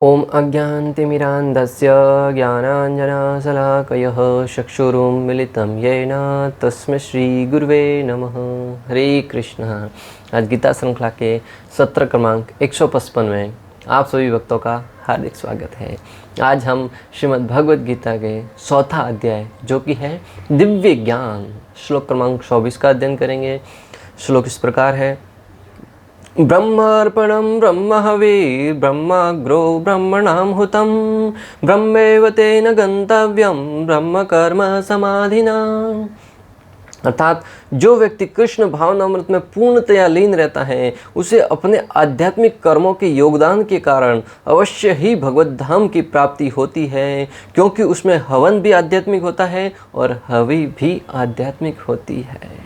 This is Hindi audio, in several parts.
ॐ अज्ञानतिमिरान्धस्य ज्ञानाञ्जनशलाकयः चक्षुरुन्मिलितं येन तस्मै श्रीगुरुवे नमः। हरे कृष्ण। आज गीता श्रृंखला के सत्र क्रमांक 155 में आप सभी भक्तों का हार्दिक स्वागत है। आज हम श्रीमद् भगवद गीता के चौथा अध्याय जो कि है दिव्य ज्ञान श्लोक क्रमांक 24 का अध्ययन करेंगे। श्लोक इस प्रकार है। ब्रह्मार्पणं ब्रह्महवि ब्रह्माग्रो ब्रह्मणां हुतं ब्रह्मेव तेन गंतव्यं ब्रह्म कर्म समाधिना। अर्थात जो व्यक्ति कृष्ण भावनामृत में पूर्णतया लीन रहता है उसे अपने आध्यात्मिक कर्मों के योगदान के कारण अवश्य ही भगवत धाम की प्राप्ति होती है, क्योंकि उसमें हवन भी आध्यात्मिक होता है और हवि भी आध्यात्मिक होती है।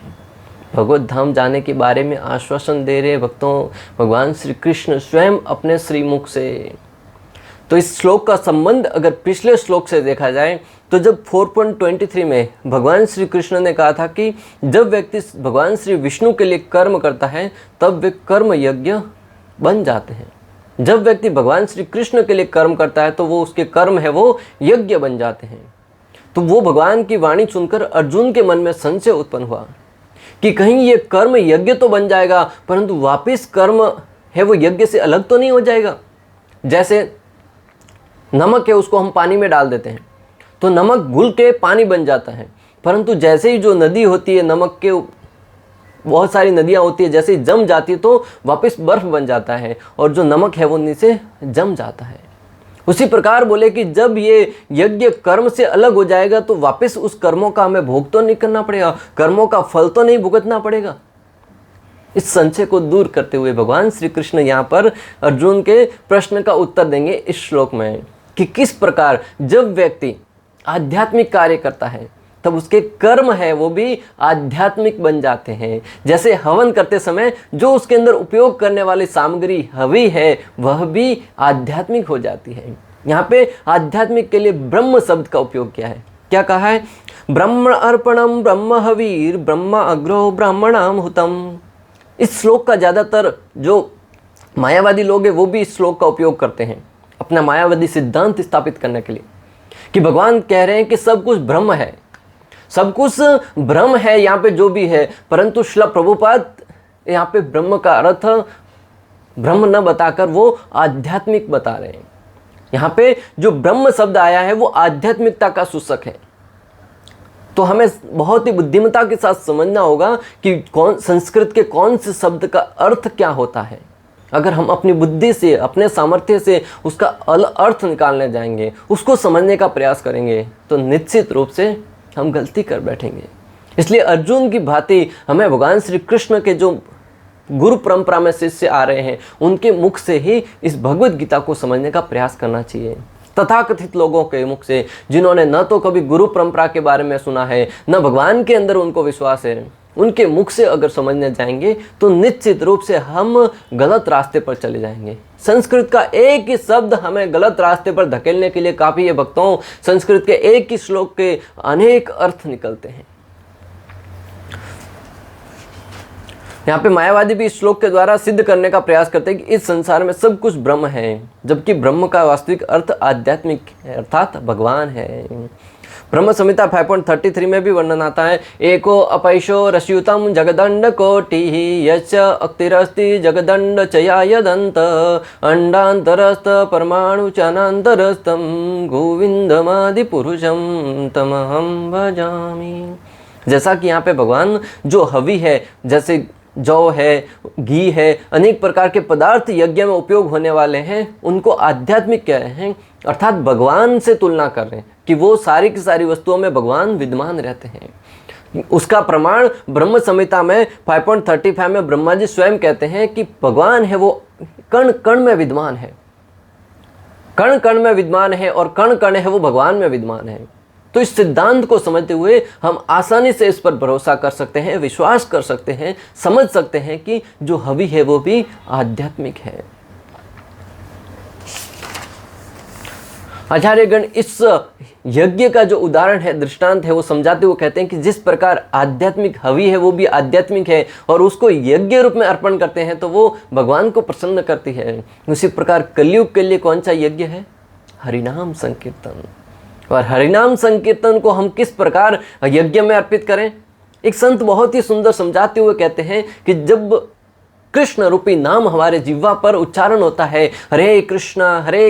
भगवत धाम जाने के बारे में आश्वासन दे रहे भक्तों भगवान श्री कृष्ण स्वयं अपने श्रीमुख से। तो इस श्लोक का संबंध अगर पिछले श्लोक से देखा जाए तो जब 4.23 में भगवान श्री कृष्ण ने कहा था कि जब व्यक्ति भगवान श्री विष्णु के लिए कर्म करता है तब वे कर्म यज्ञ बन जाते हैं। जब व्यक्ति भगवान श्री कृष्ण के लिए कर्म करता है तो वो उसके कर्म है वो यज्ञ बन जाते हैं। तो वो भगवान की वाणी सुनकर अर्जुन के मन में संशय उत्पन्न हुआ कि कहीं ये कर्म यज्ञ तो बन जाएगा परंतु वापिस कर्म है वो यज्ञ से अलग तो नहीं हो जाएगा। जैसे नमक है उसको हम पानी में डाल देते हैं तो नमक घुल के पानी बन जाता है, परंतु जैसे ही जो नदी होती है, नमक के बहुत सारी नदियाँ होती है, जैसे ही जम जाती है तो वापस बर्फ बन जाता है और जो नमक है वो नीचे जम जाता है। उसी प्रकार बोले कि जब ये यज्ञ कर्म से अलग हो जाएगा तो वापस उस कर्मों का हमें भोग तो नहीं करना पड़ेगा, कर्मों का फल तो नहीं भुगतना पड़ेगा। इस संशय को दूर करते हुए भगवान श्री कृष्ण यहाँ पर अर्जुन के प्रश्न का उत्तर देंगे इस श्लोक में कि किस प्रकार जब व्यक्ति आध्यात्मिक कार्य करता है तब उसके कर्म है वो भी आध्यात्मिक बन जाते हैं। जैसे हवन करते समय जो उसके अंदर उपयोग करने वाली सामग्री हवि है वह भी आध्यात्मिक हो जाती है। यहाँ पे आध्यात्मिक के लिए ब्रह्म शब्द का उपयोग किया है। क्या कहा है? ब्रह्म अर्पणम ब्रह्म हवीर ब्रह्म अग्रो ब्राह्मणाम हुतम। इस श्लोक का ज़्यादातर जो मायावादी लोग हैं वो भी इस श्लोक का उपयोग करते हैं अपना मायावादी सिद्धांत स्थापित करने के लिए कि भगवान कह रहे हैं कि सब कुछ ब्रह्म है, सब कुछ ब्रह्म है यहाँ पे जो भी है, परंतु श्रील प्रभुपाद यहाँ पे ब्रह्म का अर्थ ब्रह्म न बताकर वो आध्यात्मिक बता रहे हैं। यहाँ पे जो ब्रह्म शब्द आया है वो आध्यात्मिकता का सूचक है। तो हमें बहुत ही बुद्धिमत्ता के साथ समझना होगा कि संस्कृत के कौन से शब्द का अर्थ क्या होता है। अगर हम अपनी बुद्धि से अपने सामर्थ्य से उसका अर्थ निकालने जाएंगे, उसको समझने का प्रयास करेंगे तो निश्चित रूप से हम गलती कर बैठेंगे। इसलिए अर्जुन की भांति हमें भगवान श्री कृष्ण के जो गुरु परंपरा में शिष्य आ रहे हैं उनके मुख से ही इस भगवद गीता को समझने का प्रयास करना चाहिए। तथाकथित लोगों के मुख से जिन्होंने न तो कभी गुरु परंपरा के बारे में सुना है न भगवान के अंदर उनको विश्वास है, उनके मुख से अगर समझने जाएंगे तो निश्चित रूप से हम गलत रास्ते पर चले जाएंगे। संस्कृत का एक ही शब्द हमें गलत रास्ते पर धकेलने के लिए काफ़ी है भक्तों। संस्कृत के एक ही श्लोक के अनेक अर्थ निकलते हैं। यहाँ पे मायावादी भी इस श्लोक के द्वारा सिद्ध करने का प्रयास करते हैं कि इस संसार में सब कुछ ब्रह्म है, जबकि ब्रह्म का वास्तविक अर्थ आध्यात्मिक है अर्थात भगवान है। ब्रह्म संहिता 5.33 में भी वर्णन आता है। एको अपैशो रस्युतम जगदंड कोटि यच्च अक्तिरस्ति जगदंड चयायदंत अंडांतरस्थ परमाणु चानांतरस्थम गोविंदमादि पुरुषम तमहम भजामि। जैसा कि यहाँ पे भगवान जो हवि है, जैसे जौ है, घी है, अनेक प्रकार के पदार्थ यज्ञ में उपयोग होने वाले हैं, उनको आध्यात्मिक कह रहे हैं अर्थात भगवान से तुलना कर रहे हैं कि वो सारी की सारी वस्तुओं में भगवान विद्यमान रहते हैं। उसका प्रमाण ब्रह्म संहिता में 5.35 में ब्रह्मा जी स्वयं कहते हैं कि भगवान है वो कण कण में विद्यमान है, कण कण में विद्यमान है और कण कण है वो भगवान में विद्यमान है। तो इस सिद्धांत को समझते हुए हम आसानी से इस पर भरोसा कर सकते हैं, विश्वास कर सकते हैं, समझ सकते हैं कि जो हवि है वो भी आध्यात्मिक है। आचार्यगण इस यज्ञ का जो उदाहरण है, दृष्टांत है, वो समझाते हुए कहते हैं कि जिस प्रकार आध्यात्मिक हवि है वो भी आध्यात्मिक है और उसको यज्ञ रूप में अर्पण करते हैं तो वो भगवान को प्रसन्न करती है, उसी प्रकार कलयुग के लिए कौन सा यज्ञ है? हरिनाम संकीर्तन। और हरिनाम संकीर्तन को हम किस प्रकार यज्ञ में अर्पित करें? एक संत बहुत ही सुंदर समझाते हुए कहते हैं कि जब कृष्ण रूपी नाम हमारे जिह्वा पर उच्चारण होता है, हरे कृष्ण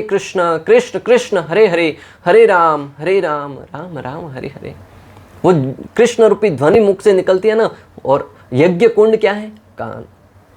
कृष्ण कृष्ण हरे हरे, हरे राम राम राम हरे हरे, वो कृष्ण रूपी ध्वनि मुख से निकलती है ना, और यज्ञ कुंड क्या है? कान।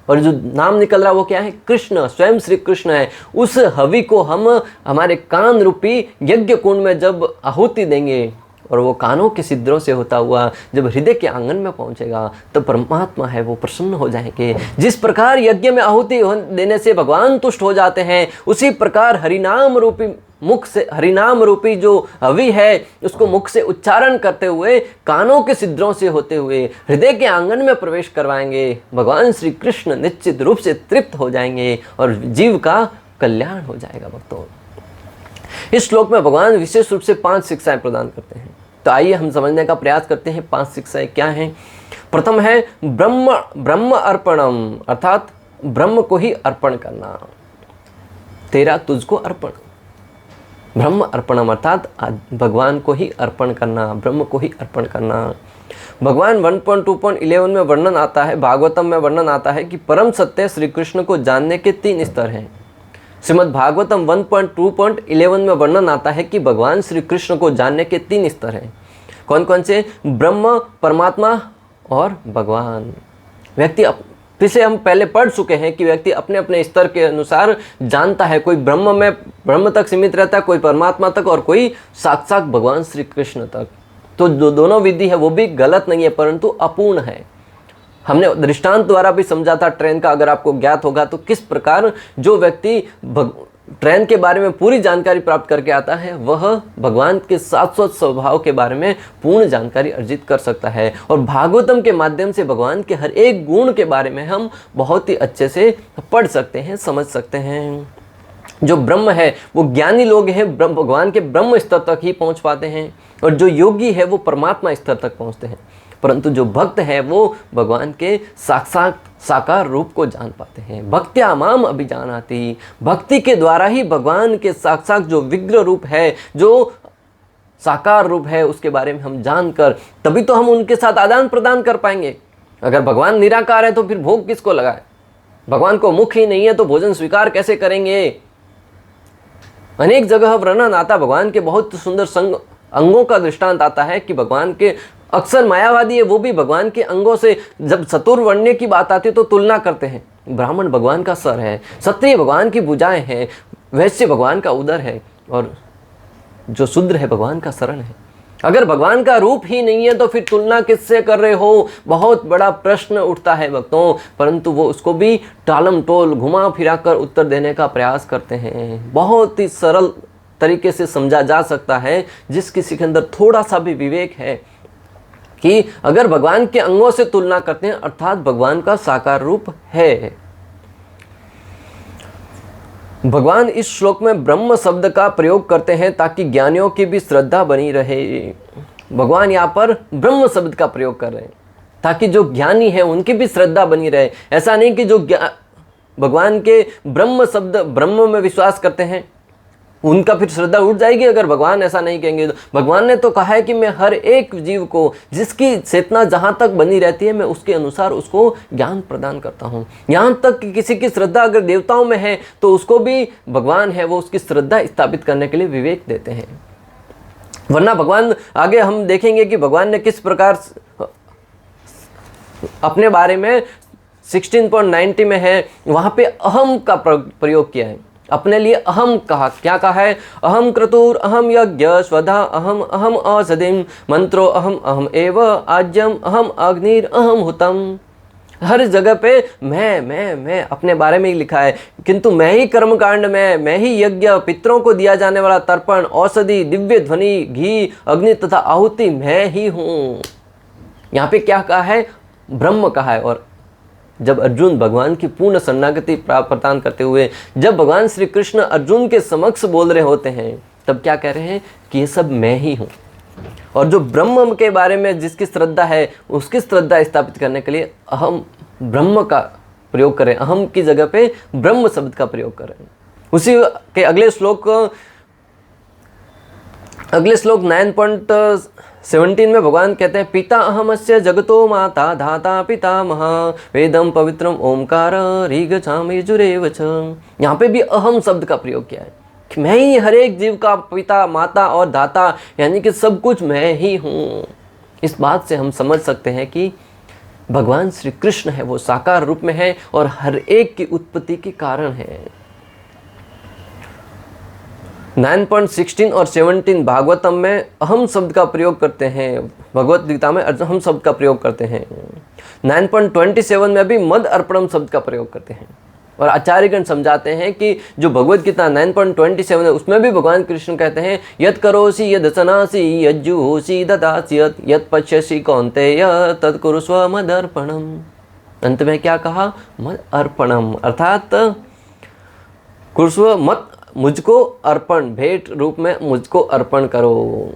और जो नाम निकल रहा है वो क्या है? कृष्ण, स्वयं श्री कृष्ण है। उस हवि को हम हमारे कान रूपी यज्ञ कुंड में जब आहुति देंगे और वो कानों के छिद्रों से होता हुआ जब हृदय के आंगन में पहुंचेगा तो परमात्मा है वो प्रसन्न हो जाएंगे। जिस प्रकार यज्ञ में आहुति देने से भगवान तुष्ट हो जाते हैं, उसी प्रकार हरिनाम रूपी मुख से, हरिनाम रूपी जो हवि है उसको मुख से उच्चारण करते हुए कानों के छिद्रों से होते हुए हृदय के आंगन में प्रवेश करवाएंगे। भगवान श्री कृष्ण निश्चित रूप से तृप्त हो जाएंगे और जीव का कल्याण हो जाएगा। भक्तों, इस श्लोक में भगवान विशेष रूप से 5 शिक्षाएं प्रदान करते हैं। तो आइए हम समझने का प्रयास करते हैं 5 शिक्षाएं क्या हैं। प्रथम है ब्रह्म अर्पणम, अर्थात ब्रह्म को ही अर्पण करना। तेरा तुझको अर्पण, ब्रह्म अर्पणम अर्थात भगवान को ही अर्पण करना, ब्रह्म को ही अर्पण करना। भगवान 1.2.11 में वर्णन आता है, भागवतम में वर्णन आता है कि परम सत्य श्री कृष्ण को जानने के 3 स्तर हैं। श्रीमद् भागवतम 1.2.11 में वर्णन आता है कि भगवान श्री कृष्ण को जानने के 3 स्तर हैं। कौन कौन से? ब्रह्म, परमात्मा और भगवान। व्यक्ति पिछले हम पहले पढ़ चुके हैं कि व्यक्ति अपने अपने स्तर के अनुसार जानता है। कोई ब्रह्म तक सीमित रहता है, कोई परमात्मा तक और कोई साक्षात भगवान श्री कृष्ण तक। तो जो दोनों विधि है वो भी गलत नहीं है, परंतु अपूर्ण है। हमने दृष्टांत द्वारा भी समझा था ट्रेन का, अगर आपको ज्ञात होगा तो किस प्रकार जो व्यक्ति ट्रेन के बारे में पूरी जानकारी प्राप्त करके आता है वह भगवान के शाश्वत स्वभाव के बारे में पूर्ण जानकारी अर्जित कर सकता है। और भागवतम के माध्यम से भगवान के हर एक गुण के बारे में हम बहुत ही अच्छे से पढ़ सकते हैं, समझ सकते हैं। जो ब्रह्म है वो ज्ञानी लोग हैं, भगवान के ब्रह्म स्तर तक ही पहुंच पाते हैं, और जो योगी है वो परमात्मा स्तर तक पहुंचते हैं। परंतु जो भक्त है वो भगवान के साक्षात साकार रूप को जान पाते हैं। भक्त्या माम अभिजानाति, भक्ति के द्वारा ही भगवान के साक्षात जो विग्रह रूप है, जो साकार रूप है, उसके बारे में हम जानकर तभी तो हम उनके साथ आदान प्रदान कर पाएंगे। अगर भगवान निराकार है तो फिर भोग किसको लगाए? भगवान को मुख ही नहीं है तो भोजन स्वीकार कैसे करेंगे? अनेक जगह वर्णन आता, भगवान के बहुत सुंदर अंगों का दृष्टांत आता है कि भगवान के अक्सर मायावादी है वो भी भगवान के अंगों से जब चतुर्वर्ण्य की बात आती है तो तुलना करते हैं। ब्राह्मण भगवान का सर है, क्षत्रिय भगवान की भुजाएं हैं, वैश्य भगवान का उदर है और जो शूद्र है भगवान का शरण है। अगर भगवान का रूप ही नहीं है तो फिर तुलना किससे कर रहे हो? बहुत बड़ा प्रश्न उठता है भक्तों। परंतु वो उसको भी टालम टोल घुमा फिरा कर उत्तर देने का प्रयास करते हैं। बहुत ही सरल तरीके से समझा जा सकता है जिस किसी के अंदर थोड़ा सा भी विवेक है कि अगर भगवान के अंगों से तुलना करते हैं अर्थात भगवान का साकार रूप है। भगवान इस श्लोक में ब्रह्म शब्द का प्रयोग करते हैं ताकि ज्ञानियों की भी श्रद्धा बनी रहे। भगवान यहाँ पर ब्रह्म शब्द का प्रयोग कर रहे हैं ताकि जो ज्ञानी है उनकी भी श्रद्धा बनी रहे। ऐसा नहीं कि जो भगवान के ब्रह्म शब्द, ब्रह्म में विश्वास करते हैं उनका फिर श्रद्धा उठ जाएगी अगर भगवान ऐसा नहीं कहेंगे। तो भगवान ने तो कहा है कि मैं हर एक जीव को जिसकी चेतना जहाँ तक बनी रहती है मैं उसके अनुसार उसको ज्ञान प्रदान करता हूँ। यहाँ तक कि किसी की श्रद्धा अगर देवताओं में है तो उसको भी भगवान है वो उसकी श्रद्धा स्थापित करने के लिए विवेक देते हैं। वरना भगवान आगे हम देखेंगे कि भगवान ने किस प्रकार अपने बारे में 16.90 में है वहाँ पे अहम का प्रयोग किया है। अपने लिए अहम कहा, क्या कहा है? अहम क्रतुर अहम यज्ञ स्वधा अहम अहम औषधिम मंत्रो अहम अहम एव आज्यम अहम अग्निर अहम हुतम। हर जगह पे मैं अपने बारे में ही लिखा है, किंतु मैं ही कर्मकांड में, मैं ही यज्ञ, पितरों को दिया जाने वाला तर्पण, औषधि, दिव्य ध्वनि, घी, अग्नि तथा आहुति मैं ही हूँ। यहाँ पे क्या कहा है? ब्रह्म कहा है। और जब अर्जुन भगवान की पूर्ण शरणागति प्रदान करते हुए जब भगवान श्री कृष्ण अर्जुन के समक्ष बोल रहे होते हैं तब क्या कह रहे हैं कि ये सब मैं ही हूँ। और जो ब्रह्म के बारे में जिसकी श्रद्धा है, उसकी श्रद्धा स्थापित करने के लिए अहम ब्रह्म का प्रयोग करें, अहम की जगह पे ब्रह्म शब्द का प्रयोग करें। उसी के अगले श्लोक 9.17 में भगवान कहते हैं, पिता अहमस्य जगतो माता धाता पितामह वेदम पवित्रम ओमकार ऋगछामि यजुरेव च। यहाँ पे भी अहम शब्द का प्रयोग किया है कि मैं ही हर एक जीव का पिता, माता और दाता, यानी कि सब कुछ मैं ही हूँ। इस बात से हम समझ सकते हैं कि भगवान श्री कृष्ण है वो साकार रूप में है और हर एक की उत्पत्ति के कारण है। 9.16 और 17 भागवतम में अहम शब्द का प्रयोग करते हैं, भगवत गीता में अहम शब्द का प्रयोग करते हैं। 9.27 में भी मद अर्पणम शब्द का प्रयोग करते हैं। और आचार्यगण समझाते हैं कि जो भगवत गीता 9.27 है उसमें भी भगवान कृष्ण कहते हैं, यत् करोसि यदसनासि यज्जुहोसि ददासि यत् पश्यसि कौन्तेय तत् कुरुस्व मदर्पणम। अंत में क्या कहा? मद अर्पणम, अर्थात कुरुस्व मत, मुझको अर्पण, भेंट रूप में मुझको अर्पण करो।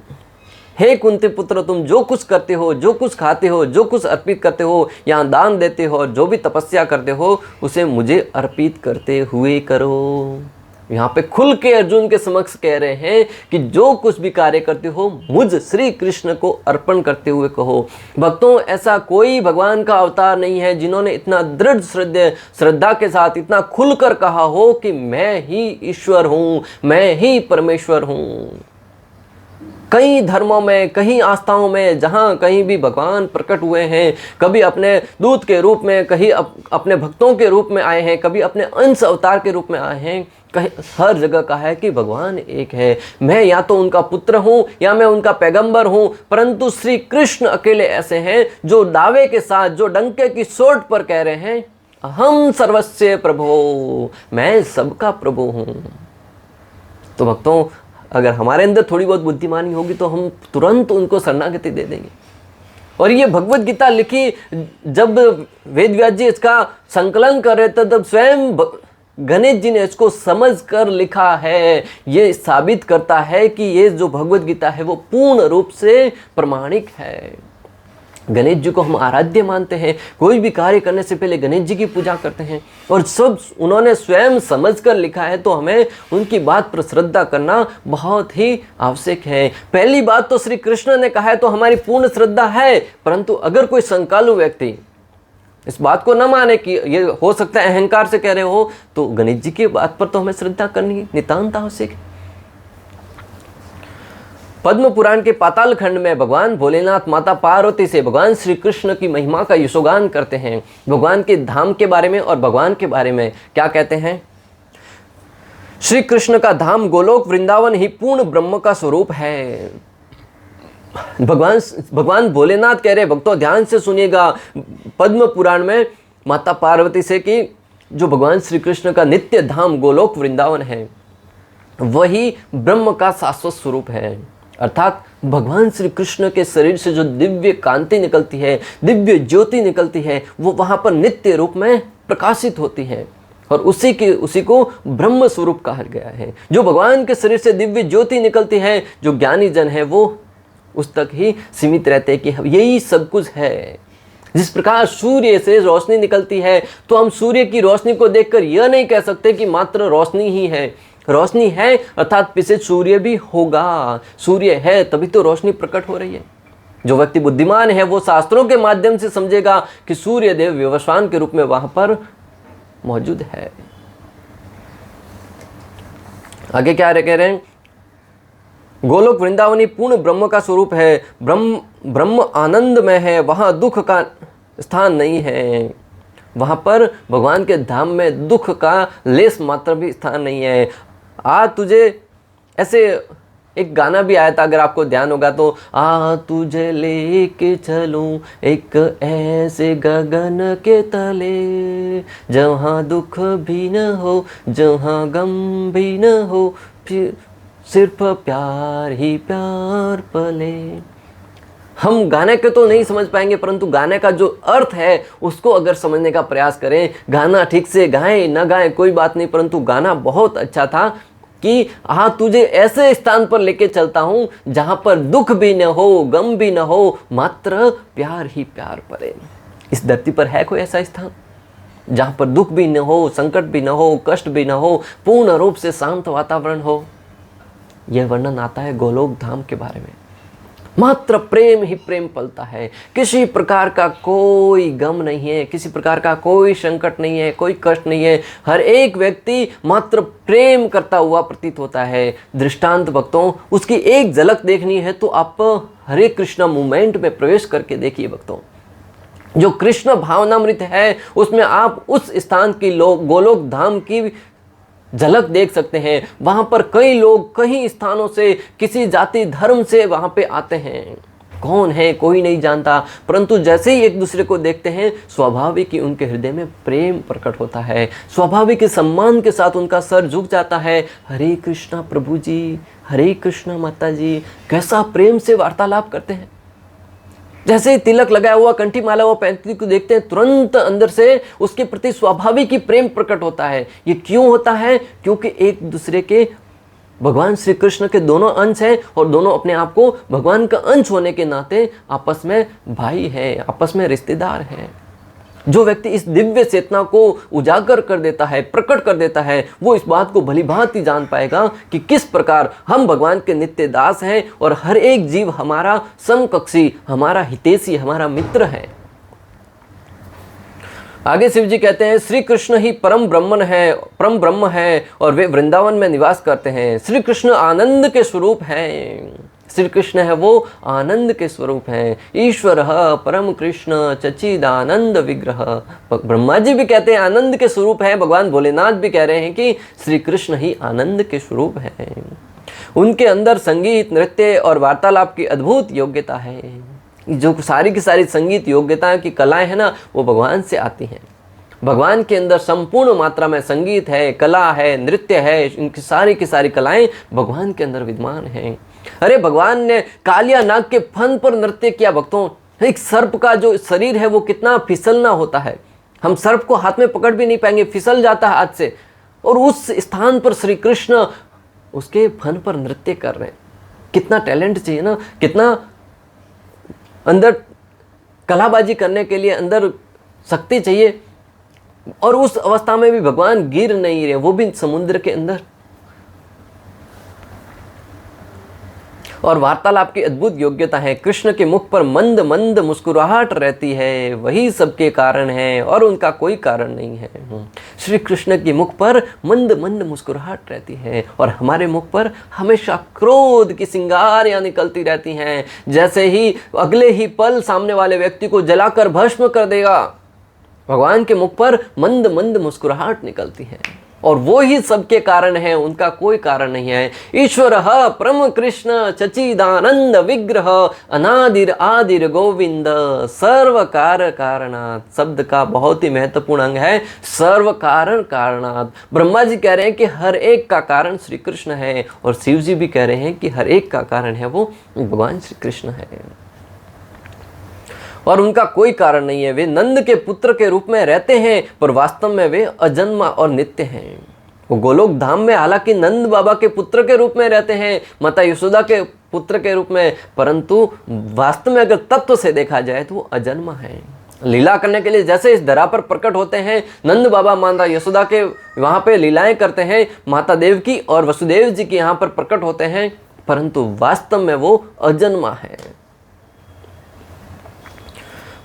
हे कुंती पुत्र, तुम जो कुछ करते हो, जो कुछ खाते हो, जो कुछ अर्पित करते हो, यहाँ दान देते हो और जो भी तपस्या करते हो उसे मुझे अर्पित करते हुए करो। यहाँ पे खुल के अर्जुन के समक्ष कह रहे हैं कि जो कुछ भी कार्य करते हो मुझ श्री कृष्ण को अर्पण करते हुए कहो। भक्तों, ऐसा कोई भगवान का अवतार नहीं है जिन्होंने इतना दृढ़ श्रद्धा के साथ इतना खुलकर कहा हो कि मैं ही ईश्वर हूँ, मैं ही परमेश्वर हूँ। कई धर्मों में, कई आस्थाओं में जहाँ कहीं भी भगवान प्रकट हुए हैं, कभी अपने दूत के रूप में, कहीं अपने भक्तों के रूप में आए हैं, कभी अपने अंश अवतार के रूप में आए हैं, कहीं हर जगह कहा है कि भगवान एक है। मैं या तो उनका पुत्र हूँ या मैं उनका पैगंबर हूँ, परंतु श्री कृष्ण अकेले ऐसे हैं जो दावे के साथ, जो डंके की सोट पर कह रहे हैं, अहम सर्वस्य प्रभो, मैं सबका प्रभु हूँ। तो भक्तों, अगर हमारे अंदर थोड़ी बहुत बुद्धिमानी होगी तो हम तुरंत उनको शरणागति दे देंगे। और ये भगवत गीता लिखी जब वेद व्यास जी इसका संकलन कर रहे थे, तब स्वयं गणेश जी ने इसको समझ कर लिखा है। ये साबित करता है कि ये जो भगवत गीता है वो पूर्ण रूप से प्रमाणिक है। गणेश जी को हम आराध्य मानते हैं, कोई भी कार्य करने से पहले गणेश जी की पूजा करते हैं, और सब उन्होंने स्वयं समझकर लिखा है, तो हमें उनकी बात पर श्रद्धा करना बहुत ही आवश्यक है। पहली बात तो श्री कृष्ण ने कहा है तो हमारी पूर्ण श्रद्धा है, परंतु अगर कोई संकालु व्यक्ति इस बात को न माने कि ये हो सकता है अहंकार से कह रहे हो, तो गणेश जी की बात पर तो हमें श्रद्धा करनी नितांत आवश्यक है। पद्म पुराण के पाताल खंड में भगवान भोलेनाथ माता पार्वती से भगवान श्री कृष्ण की महिमा का यशोगान करते हैं, भगवान के धाम के बारे में और भगवान के बारे में क्या कहते हैं। श्री कृष्ण का धाम गोलोक वृंदावन ही पूर्ण ब्रह्म का स्वरूप है। भगवान भोलेनाथ कह रहे, भक्तों ध्यान से सुनिएगा, पद्म पुराण में माता पार्वती से कि जो भगवान श्री कृष्ण का नित्य धाम गोलोक वृंदावन है वही ब्रह्म का शाश्वत स्वरूप है। अर्थात भगवान श्री कृष्ण के शरीर से जो दिव्य कांति निकलती है, दिव्य ज्योति निकलती है, वो वहाँ पर नित्य रूप में प्रकाशित होती है और उसी को ब्रह्म स्वरूप कहा गया है। जो भगवान के शरीर से दिव्य ज्योति निकलती है, जो ज्ञानी जन है वो उस तक ही सीमित रहते हैं कि यही सब कुछ है। जिस प्रकार सूर्य से रोशनी निकलती है तो हम सूर्य की रोशनी को देखकर यह नहीं कह सकते कि मात्र रोशनी ही है। रोशनी है अर्थात पीछे सूर्य भी होगा, सूर्य है तभी तो रोशनी प्रकट हो रही है। जो व्यक्ति बुद्धिमान है वो शास्त्रों के माध्यम से समझेगा कि सूर्य देव विवस्वान के रूप में वहां पर मौजूद है। आगे क्या कह रहे हैं, गोलोक वृंदावनी पूर्ण ब्रह्म का स्वरूप है, ब्रह्म आनंद में है, वहां दुख का स्थान नहीं है। वहां पर भगवान के धाम में दुख का लेस मात्र भी स्थान नहीं है। तुझे ऐसे एक गाना भी आया था, अगर आपको ध्यान होगा तो, तुझे लेके चलूं एक ऐसे गगन के तले, जहाँ दुख भी न हो, जहाँ गम भी न हो, फिर सिर्फ प्यार ही प्यार पले। हम गाने के तो नहीं समझ पाएंगे, परंतु गाने का जो अर्थ है उसको अगर समझने का प्रयास करें, गाना ठीक से गाएं न गाएं कोई बात नहीं, परंतु गाना बहुत अच्छा था। कि हाँ, तुझे ऐसे स्थान पर लेके चलता हूँ जहाँ पर दुख भी न हो, गम भी न हो, मात्र प्यार ही प्यार परे। इस धरती पर है कोई ऐसा स्थान जहाँ पर दुख भी न हो, संकट भी न हो, कष्ट भी न हो, पूर्ण रूप से शांत वातावरण हो? यह वर्णन आता है गोलोक धाम के बारे में। मात्र प्रेम ही प्रेम पलता है, किसी प्रकार का कोई गम नहीं है, किसी प्रकार का कोई संकट नहीं है, कोई कष्ट नहीं है। हर एक व्यक्ति मात्र प्रेम करता हुआ प्रतीत होता है। दृष्टांत भक्तों, उसकी एक झलक देखनी है तो आप हरे कृष्णा मूवमेंट में प्रवेश करके देखिए भक्तों। जो कृष्ण भावनामृत है उसमें आप उस स्थान की गोलोक धाम की झलक देख सकते हैं। वहां पर कई लोग कई स्थानों से, किसी जाति धर्म से वहां पे आते हैं। कौन है कोई नहीं जानता, परंतु जैसे ही एक दूसरे को देखते हैं स्वाभाविक ही उनके हृदय में प्रेम प्रकट होता है। स्वाभाविक सम्मान के साथ उनका सर झुक जाता है। हरे कृष्णा प्रभु जी, हरे कृष्णा माता जी, कैसा प्रेम से वार्तालाप करते हैं। जैसे ही तिलक लगाया हुआ, कंठी माला हुआ व्यक्ति को देखते हैं, तुरंत अंदर से उसके प्रति स्वाभाविक ही प्रेम प्रकट होता है। ये क्यों होता है? क्योंकि एक दूसरे के भगवान श्री कृष्ण के दोनों अंश हैं और दोनों अपने आप को भगवान का अंश होने के नाते आपस में भाई है, आपस में रिश्तेदार हैं। जो व्यक्ति इस दिव्य चेतना को उजागर कर देता है, प्रकट कर देता है, वो इस बात को भली भांति जान पाएगा कि किस प्रकार हम भगवान के नित्य दास हैं और हर एक जीव हमारा समकक्षी, हमारा हितैषी, हमारा मित्र है। आगे शिव जी कहते हैं, श्री कृष्ण ही परम ब्रह्म है और वे वृंदावन में निवास करते हैं। श्री कृष्ण आनंद के स्वरूप हैं। श्री कृष्ण है वो आनंद के स्वरूप हैं। ईश्वर परम कृष्ण सच्चिदानंद विग्रह। ब्रह्मा जी भी कहते हैं आनंद के स्वरूप है। भगवान भोलेनाथ भी कह रहे हैं कि श्री कृष्ण ही आनंद के स्वरूप हैं। उनके अंदर संगीत, नृत्य और वार्तालाप की अद्भुत योग्यता है। जो सारी की सारी संगीत योग्यता की कलाएं हैं ना, वो भगवान से आती हैं। भगवान के अंदर संपूर्ण मात्रा में संगीत है, कला है, नृत्य है। इनकी सारी की सारी कलाएं भगवान के अंदर विद्यमान हैं। अरे भगवान ने कालिया नाग के फन पर नृत्य किया भक्तों। एक सर्प का जो शरीर है वो कितना फिसलना होता है, हम सर्प को हाथ में पकड़ भी नहीं पाएंगे, फिसल जाता है हाथ से। और उस स्थान पर श्री कृष्ण उसके फन पर नृत्य कर रहे हैं। कितना टैलेंट चाहिए ना, कितना अंदर कलाबाजी करने के लिए अंदर शक्ति चाहिए। और उस अवस्था में भी भगवान गिर नहीं रहे, वो भी समुद्र के अंदर। और वार्तालाप की अद्भुत योग्यता है। कृष्ण के मुख पर मंद मंद मुस्कुराहट रहती है, वही सबके कारण है और उनका कोई कारण नहीं है। श्री कृष्ण के मुख पर मंद मंद मुस्कुराहट रहती है और हमारे मुख पर हमेशा क्रोध की चिंगारियां निकलती रहती हैं। जैसे ही अगले ही पल सामने वाले व्यक्ति को जलाकर भस्म कर देगा, भगवान के मुख पर मंद मंद मुस्कुराहट निकलती है। और वो ही सबके कारण है, उनका कोई कारण नहीं है। ईश्वर परम कृष्ण सच्चिदानंद विग्रह अनादिर आदिर गोविंद सर्व कारण कारणात्। शब्द का बहुत ही महत्वपूर्ण अंग है सर्व कारण कारणात्। ब्रह्मा जी कह रहे हैं कि हर एक का कारण श्री कृष्ण है और शिव जी भी कह रहे हैं कि हर एक का कारण है वो भगवान श्री कृष्ण है और उनका कोई कारण नहीं है। वे नंद के पुत्र के रूप में रहते हैं पर वास्तव में वे अजन्मा और नित्य हैं। वो गोलोक धाम में हालांकि नंद बाबा के पुत्र के रूप में रहते हैं, माता यशोदा के पुत्र के रूप में, परंतु वास्तव में अगर तत्व से देखा जाए तो वो अजन्मा है। लीला करने के लिए जैसे इस धरा पर प्रकट होते हैं, नंद बाबा माता यशोदा के वहाँ पे लीलाएं करते हैं, माता देवकी और वसुदेव जी के यहाँ पर प्रकट होते हैं, परंतु वास्तव में वो अजन्मा है,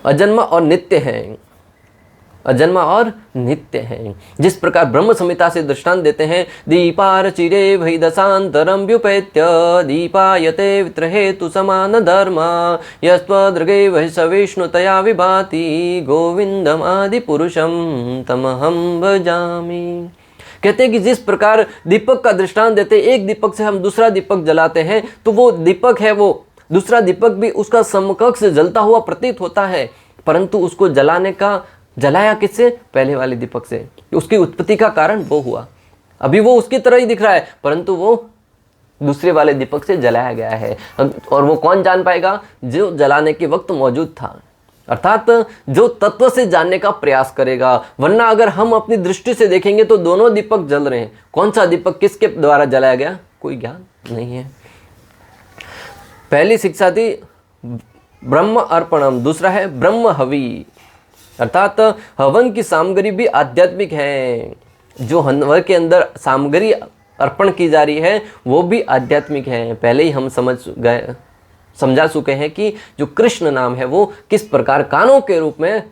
अजन्मा और नित्य हैं। अजन्मा और नित्य हैं। जिस प्रकार ब्रह्म संहिता से दृष्टांत देते हैं, दीपार चिरे भई दशांतरम व्युपेत्य दीपायते वित्रहेतु समान धर्म यस्त्वदृगे वै सविष्णुतया विभाति गोविंदम आदि पुरुषम तमहम भजामि। कहते हैं कि जिस प्रकार दीपक का दृष्टांत देते, एक दीपक से हम दूसरा दीपक जलाते हैं तो वो दीपक है, वो दूसरा दीपक भी उसका समकक्ष जलता हुआ प्रतीत होता है, परंतु उसको जलाया किससे? पहले वाले दीपक से। उसकी उत्पत्ति का कारण वो हुआ। अभी वो उसकी तरह ही दिख रहा है, परंतु वो दूसरे वाले दीपक से जलाया गया है। और वो कौन जान पाएगा? जो जलाने के वक्त मौजूद था। अर्थात जो तत्व से जानने का प्रयास करेगा। वरना अगर हम अपनी दृष्टि से देखेंगे तो दोनों दीपक जल रहे हैं, कौन सा दीपक किसके द्वारा जलाया गया, कोई ज्ञान नहीं है। पहली शिक्षा थी ब्रह्म अर्पणम, दूसरा है ब्रह्म हवि, अर्थात हवन की सामग्री भी आध्यात्मिक है। जो हवन के अंदर सामग्री अर्पण की जा रही है वो भी आध्यात्मिक है। पहले ही हम समझा चुके हैं कि जो कृष्ण नाम है वो किस प्रकार कानों के रूप में,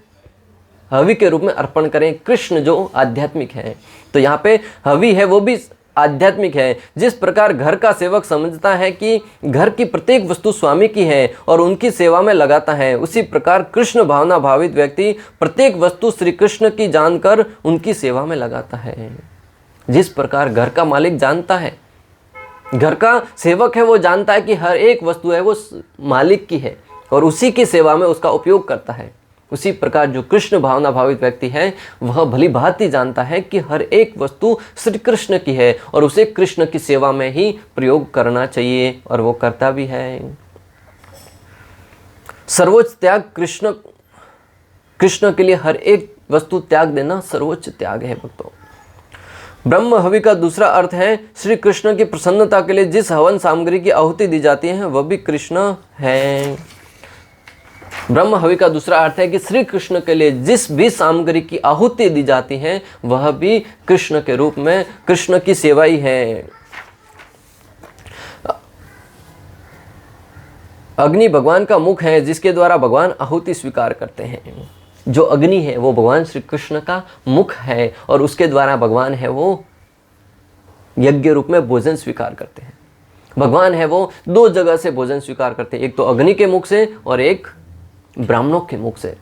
हवि के रूप में अर्पण करें। कृष्ण जो आध्यात्मिक है, तो यहाँ पे हवि है वो भी आध्यात्मिक है। जिस प्रकार घर का सेवक समझता है कि घर की प्रत्येक वस्तु स्वामी की है और उनकी सेवा में लगाता है, उसी प्रकार कृष्ण भावना भावित व्यक्ति प्रत्येक वस्तु श्री कृष्ण की जानकर उनकी सेवा में लगाता है। जिस प्रकार घर का मालिक जानता है, घर का सेवक है, वो जानता है कि हर एक वस्तु है वो मालिक की है और उसी की सेवा में उसका उपयोग करता है, उसी प्रकार जो कृष्ण भावना भावित व्यक्ति है वह भली भांति जानता है कि हर एक वस्तु श्री कृष्ण की है और उसे कृष्ण की सेवा में ही प्रयोग करना चाहिए, और वो करता भी है। सर्वोच्च त्याग कृष्ण के लिए हर एक वस्तु त्याग देना सर्वोच्च त्याग है भक्तों। ब्रह्म हवि का दूसरा अर्थ है श्री कृष्ण की प्रसन्नता के लिए जिस हवन सामग्री की आहुति दी जाती है वह भी कृष्ण है। ब्रह्म हवि का दूसरा अर्थ है कि श्री कृष्ण के लिए जिस भी सामग्री की आहुति दी जाती है वह भी कृष्ण के रूप में कृष्ण की सेवा ही है। अग्नि भगवान का मुख है जिसके द्वारा भगवान आहुति स्वीकार करते हैं। जो अग्नि है वो भगवान श्री कृष्ण का मुख है और उसके द्वारा भगवान है वो यज्ञ रूप में भोजन स्वीकार करते हैं। भगवान है वो दो जगह से भोजन स्वीकार करते हैं, एक तो अग्नि के मुख से और एक ब्राह्मणों के मुख से।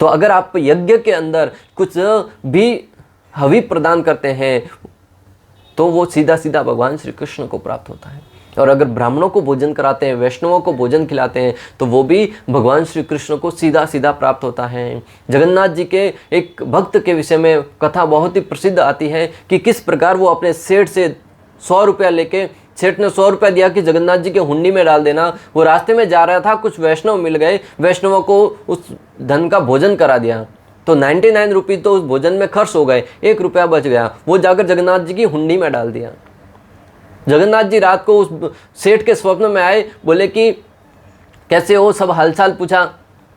तो अगर आप यज्ञ के अंदर कुछ भी हवि प्रदान करते हैं तो वो सीधा सीधा भगवान श्री कृष्ण को प्राप्त होता है, और अगर ब्राह्मणों को भोजन कराते हैं, वैष्णवों को भोजन खिलाते हैं तो वो भी भगवान श्री कृष्ण को सीधा सीधा प्राप्त होता है। जगन्नाथ जी के एक भक्त के विषय में कथा बहुत ही प्रसिद्ध आती है कि किस प्रकार वो अपने सेठ से 100 रुपया लेके, सेठ ने 100 रुपया दिया कि जगन्नाथ जी के हुंडी में डाल देना। वो रास्ते में जा रहा था, कुछ वैष्णव मिल गए, वैष्णवों को उस धन का भोजन करा दिया, तो 99 रुपये तो उस भोजन में खर्च हो गए, 1 रुपया बच गया, वो जाकर जगन्नाथ जी की हुंडी में डाल दिया। जगन्नाथ जी रात को उस सेठ के स्वप्न में आए, बोले कि कैसे हो, सब हालचाल पूछा,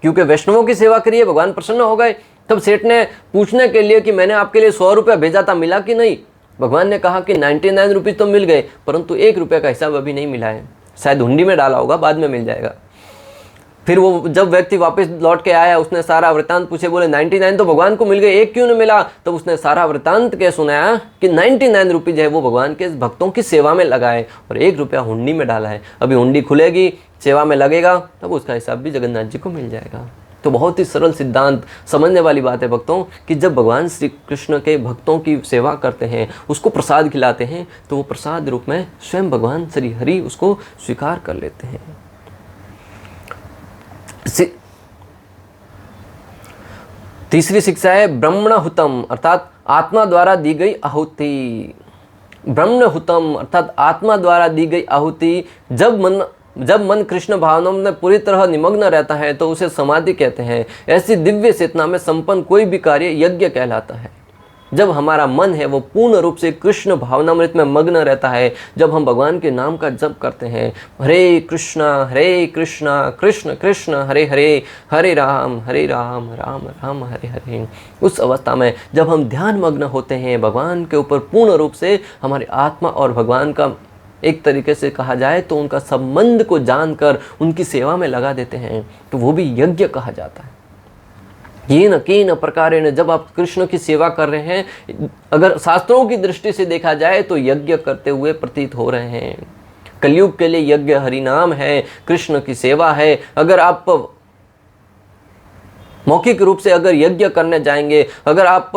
क्योंकि वैष्णवों की सेवा करिए, भगवान प्रसन्न हो गए। तब सेठ ने पूछने के लिए कि मैंने आपके लिए 100 रुपया भेजा था, मिला कि नहीं? भगवान ने कहा कि 99 रुपये तो मिल गए, परंतु 1 रुपये का हिसाब अभी नहीं मिला है, शायद हुंडी में डाला होगा, बाद में मिल जाएगा। फिर वो जब व्यक्ति वापस लौट के आया, उसने सारा वृतांत पूछे, बोले 99 तो भगवान को मिल गए, 1 क्यों नहीं मिला? तब उसने सारा वृतांत कह सुनाया कि 99 रुपये जो है वो भगवान के भक्तों की सेवा में लगाए और 1 रुपया हुंडी में डाला है। अभी हुंडी खुलेगी, सेवा में लगेगा, तब उसका हिसाब भी जगन्नाथ जी को मिल जाएगा। तो बहुत ही सरल सिद्धांत, समझने वाली बात है भक्तों कि जब भगवान श्री कृष्ण के भक्तों की सेवा करते हैं, उसको प्रसाद खिलाते हैं, तो वो प्रसाद रूप में स्वयं भगवान श्री हरि उसको स्वीकार कर लेते हैं। तीसरी शिक्षा है ब्रह्मणहुतम, अर्थात आत्मा द्वारा दी गई आहुति। ब्रह्मणहुतम अर्थात आत्मा द्वारा दी गई आहुति, जब मन कृष्ण भावना में पूरी तरह निमग्न रहता है तो उसे समाधि कहते हैं। ऐसी दिव्य चेतना में संपन्न कोई भी कार्य यज्ञ कहलाता है। जब हमारा मन है वो पूर्ण रूप से कृष्ण भावनामृत में मग्न रहता है, जब हम भगवान के नाम का जप करते हैं, हरे कृष्णा कृष्ण कृष्ण हरे हरे, हरे राम राम राम हरे हरे, उस अवस्था में जब हम ध्यान मग्न होते हैं भगवान के ऊपर, पूर्ण रूप से हमारी आत्मा और भगवान का एक तरीके से कहा जाए तो उनका संबंध को जानकर उनकी सेवा में लगा देते हैं, तो वो भी यज्ञ कहा जाता है। येन केन प्रकारेण, जब आप कृष्ण की सेवा कर रहे हैं, अगर शास्त्रों की दृष्टि से देखा जाए तो यज्ञ करते हुए प्रतीत हो रहे हैं। कलयुग के लिए यज्ञ हरिनाम है, कृष्ण की सेवा है। अगर आप मौखिक रूप से अगर यज्ञ करने जाएंगे, अगर आप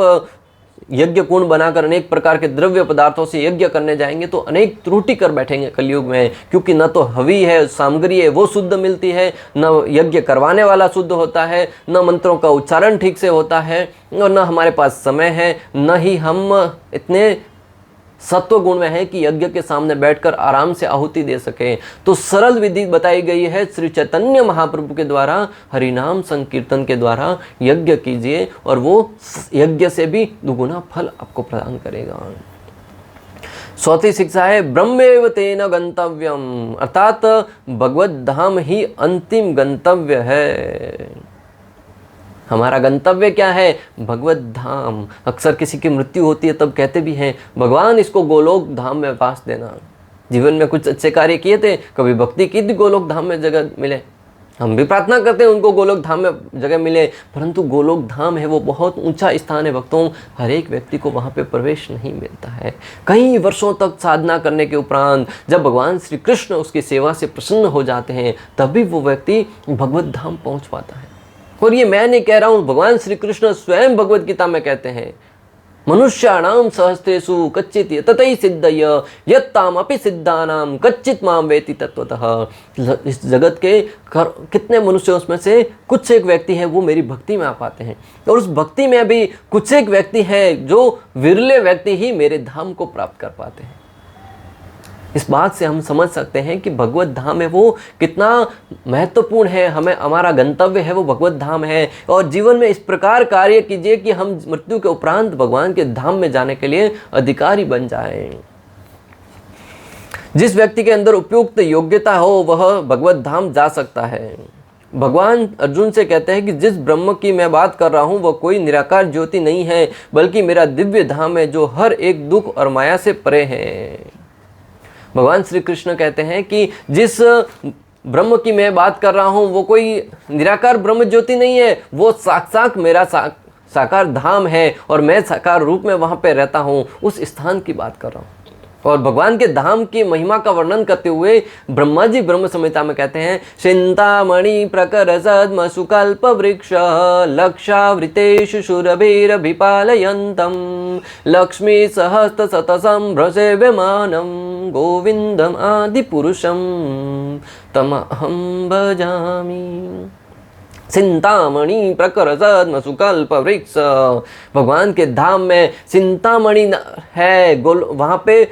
यज्ञ कुंड बनाकर अनेक प्रकार के द्रव्य पदार्थों से यज्ञ करने जाएंगे तो अनेक त्रुटि कर बैठेंगे कलयुग में, क्योंकि न तो हवि है, सामग्री है वो शुद्ध मिलती है, न यज्ञ करवाने वाला शुद्ध होता है, न मंत्रों का उच्चारण ठीक से होता है, और न हमारे पास समय है, न ही हम इतने सत्व गुण में है कि यज्ञ के सामने बैठकर आराम से आहुति दे सके। तो सरल विधि बताई गई है श्री चैतन्य महाप्रभु के द्वारा, हरिनाम संकीर्तन के द्वारा यज्ञ कीजिए और वो यज्ञ से भी दुगुना फल आपको प्रदान करेगा। चौथी शिक्षा है ब्रह्मेव तेन गंतव्यम, अर्थात भगवत धाम ही अंतिम गंतव्य है। हमारा गंतव्य क्या है? भगवत धाम। अक्सर किसी की मृत्यु होती है तब कहते भी हैं भगवान इसको गोलोक धाम में वास देना। जीवन में कुछ अच्छे कार्य किए थे, कभी भक्ति की थी, गोलोक धाम में जगह मिले। हम भी प्रार्थना करते हैं उनको गोलोक धाम में जगह मिले, परंतु गोलोक धाम है वो बहुत ऊंचा स्थान है भक्तों, हर एक व्यक्ति को वहाँ पे प्रवेश नहीं मिलता है। कई वर्षों तक साधना करने के उपरांत जब भगवान श्री कृष्ण उसकी सेवा से प्रसन्न हो जाते हैं तभी वो व्यक्ति भगवत धाम पहुँच पाता है। और ये मैं नहीं कह रहा हूँ, भगवान श्री कृष्ण स्वयं भगवत गीता में कहते हैं मनुष्याणाम सहस्रेषु कच्चित् ततै सिद्धय यत्तामपि सिद्धानाम कच्चित् माम वेति तत्वतः। इस जगत के कितने मनुष्य उसमें से कुछ एक व्यक्ति है वो मेरी भक्ति में आ पाते हैं, और उस भक्ति में भी कुछ एक व्यक्ति है जो विरले व्यक्ति ही मेरे धाम को प्राप्त कर पाते हैं। इस बात से हम समझ सकते हैं कि भगवत धाम है वो कितना महत्वपूर्ण है, हमें हमारा गंतव्य है वो भगवत धाम है। और जीवन में इस प्रकार कार्य कीजिए कि हम मृत्यु के उपरांत भगवान के धाम में जाने के लिए अधिकारी बन जाएं। जिस व्यक्ति के अंदर उपयुक्त योग्यता हो वह भगवत धाम जा सकता है। भगवान अर्जुन से कहते हैं कि जिस ब्रह्म की मैं बात कर रहा हूँ वह कोई निराकार ज्योति नहीं है, बल्कि मेरा दिव्य धाम है जो हर एक दुख और माया से परे है। भगवान श्री कृष्ण कहते हैं कि जिस ब्रह्म की मैं बात कर रहा हूँ वो कोई निराकार ब्रह्म ज्योति नहीं है, वो साक्षात मेरा साकार धाम है और मैं साकार रूप में वहाँ पे रहता हूँ, उस स्थान की बात कर रहा हूँ। और भगवान के धाम की महिमा का वर्णन करते हुए ब्रह्मा जी ब्रह्म संहिता में कहते हैं चिंतामणि प्रकर सद्म सुकल्प वृक्ष लक्षावृतेषु शूरभिरभिपालयन्तम् लक्ष्मी सहस्त सतसंभ्रसेव्यमानं गोविंदम आदि पुरुषम तमहं भजामि। चिंतामणि प्रकर सद्म सुकल्प वृक्ष, भगवान के धाम में चिंतामणि है, वहाँ पे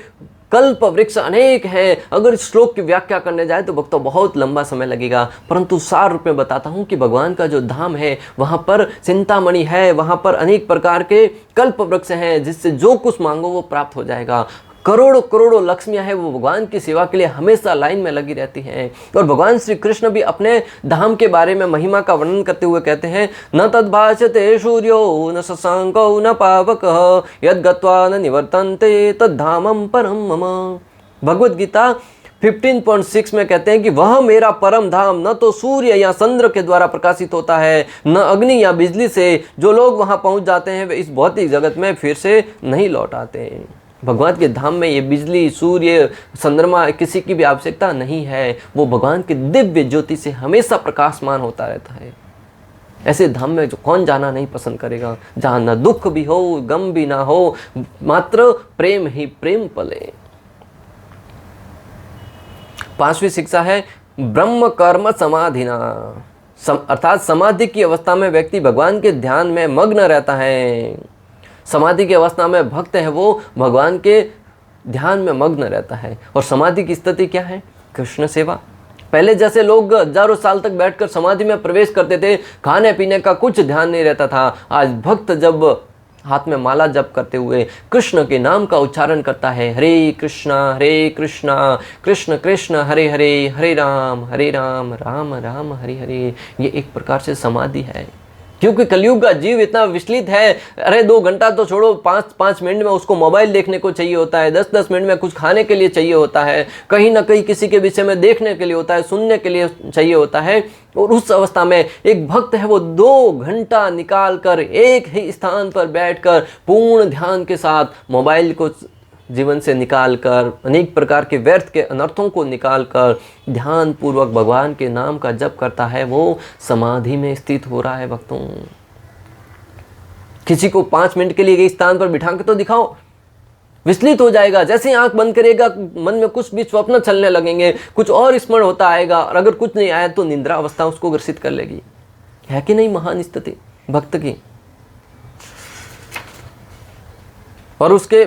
कल्प वृक्ष अनेक हैं। अगर इस श्लोक की व्याख्या करने जाए तो भक्तों बहुत लंबा समय लगेगा, परंतु सार रूप में बताता हूँ कि भगवान का जो धाम है वहाँ पर चिंतामणि है, वहाँ पर अनेक प्रकार के कल्प वृक्ष हैं जिससे जो कुछ मांगो वो प्राप्त हो जाएगा। करोड़ों करोड़ों लक्ष्मियां हैं वो भगवान की सेवा के लिए हमेशा लाइन में लगी रहती हैं। और भगवान श्री कृष्ण भी अपने धाम के बारे में महिमा का वर्णन करते हुए कहते हैं न तद्भाषते सूर्यो न शशांको न पावकः यद् गत्वा न निवर्तन्ते तद्धामं परम मम। भगवद गीता 15.6 में कहते हैं कि वह मेरा परम धाम न तो सूर्य या चंद्र के द्वारा प्रकाशित होता है न अग्नि या बिजली से। जो लोग वहां पहुंच जाते हैं वे इस भौतिक जगत में फिर से नहीं लौट आते। भगवान के धाम में ये बिजली, सूर्य, चंद्रमा किसी की भी आवश्यकता नहीं है, वो भगवान के दिव्य ज्योति से हमेशा प्रकाशमान होता रहता है। ऐसे धाम में जो कौन जाना नहीं पसंद करेगा, जहाँ न दुख भी हो गम भी ना हो, मात्र प्रेम ही प्रेम पले। पांचवी शिक्षा है ब्रह्म कर्म समाधिना, अर्थात समाधि की अवस्था में व्यक्ति भगवान के ध्यान में मग्न रहता है। समाधि की अवस्था में भक्त है वो भगवान के ध्यान में मग्न रहता है। और समाधि की स्थिति क्या है? कृष्ण सेवा। पहले जैसे लोग हजारों साल तक बैठकर समाधि में प्रवेश करते थे, खाने पीने का कुछ ध्यान नहीं रहता था। आज भक्त जब हाथ में माला जप करते हुए कृष्ण के नाम का उच्चारण करता है, हरे कृष्णा कृष्ण कृष्ण हरे हरे, हरे राम राम राम हरे हरे, ये एक प्रकार से समाधि है। क्योंकि कलयुग का जीव इतना विचलित है, अरे 2 घंटा तो छोड़ो, 5 मिनट में उसको मोबाइल देखने को चाहिए होता है, 10 मिनट में कुछ खाने के लिए चाहिए होता है, कहीं ना कहीं किसी के विषय में देखने के लिए होता है, सुनने के लिए चाहिए होता है। और उस अवस्था में एक भक्त है वो 2 घंटा निकाल कर एक ही स्थान पर बैठकर पूर्ण ध्यान के साथ मोबाइल को जीवन से निकालकर, अनेक प्रकार के व्यर्थ के अनर्थों को निकालकर ध्यान पूर्वक भगवान के नाम का जप करता है, वो समाधि में स्थित हो रहा है। भक्तों, किसी को 5 मिनट के लिए एक स्थान पर बिठा के तो दिखाओ, विचलित हो जाएगा। जैसे ही आंख बंद करेगा मन में कुछ भी स्वप्न चलने लगेंगे, कुछ और स्मरण होता आएगा, और अगर कुछ नहीं आया तो निद्रा अवस्था उसको ग्रसित कर लेगी। है कि नहीं महान स्थिति भक्त की? और उसके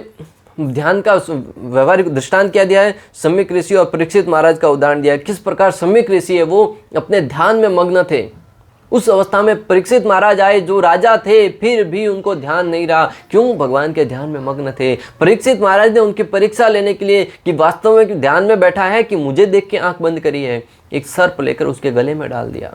ध्यान का व्यवहारिक दृष्टांत क्या दिया है? सम्यक ऋषि और परीक्षित महाराज का उदाहरण दिया है। किस प्रकार सम्यक ऋषि है वो अपने ध्यान में मग्न थे। उस अवस्था में परीक्षित महाराज आए जो राजा थे, फिर भी उनको ध्यान नहीं रहा। क्यों? भगवान के ध्यान में मग्न थे। परीक्षित महाराज ने उनकी परीक्षा लेने के लिए कि वास्तव में ध्यान में बैठा है कि मुझे देख के आंख बंद करी है, एक सर्प लेकर उसके गले में डाल दिया,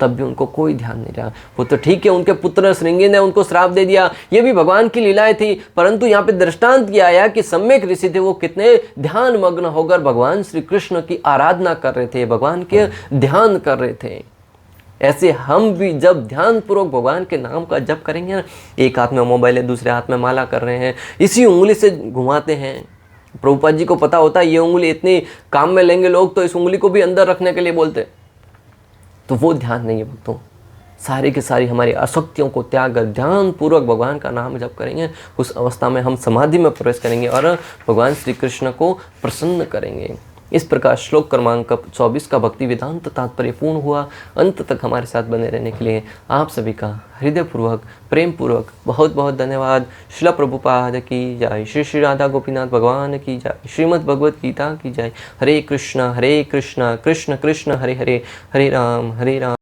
तब भी उनको कोई ध्यान नहीं रहा। वो तो ठीक है, उनके पुत्र श्रृंगी ने उनको श्राप दे दिया, ये भी भगवान की लीलाएं थी, परंतु यहाँ पे दृष्टांत किया आया कि सम्यक ऋषि थे, वो कितने ध्यान मग्न होकर भगवान श्री कृष्ण की आराधना कर रहे थे, भगवान के ध्यान कर रहे थे। ऐसे हम भी जब ध्यान पूर्वक भगवान के नाम का जप करेंगे ना, एक हाथ में मोबाइल है, दूसरे हाथ में माला कर रहे हैं, इसी उंगली से घुमाते हैं। प्रभुपाद जी को पता होता है ये उंगली इतनी काम में लेंगे लोग, तो इस उंगली को भी अंदर रखने के लिए बोलते, तो वो ध्यान नहीं है भक्तों। सारी की सारी हमारी आसक्तियों को त्याग कर ध्यान पूर्वक भगवान का नाम जप करेंगे, उस अवस्था में हम समाधि में प्रवेश करेंगे और भगवान श्री कृष्ण को प्रसन्न करेंगे। इस प्रकार श्लोक क्रमांक 24 का भक्ति वेदांत तात्पर्य पूर्ण हुआ। अंत तक हमारे साथ बने रहने के लिए आप सभी का हृदयपूर्वक प्रेम पूर्वक बहुत बहुत धन्यवाद। श्रील प्रभुपाद की जय, श्री श्री राधा गोपीनाथ भगवान की जय, श्रीमद् भगवद गीता की जय। हरे कृष्ण कृष्ण कृष्ण हरे हरे, हरे राम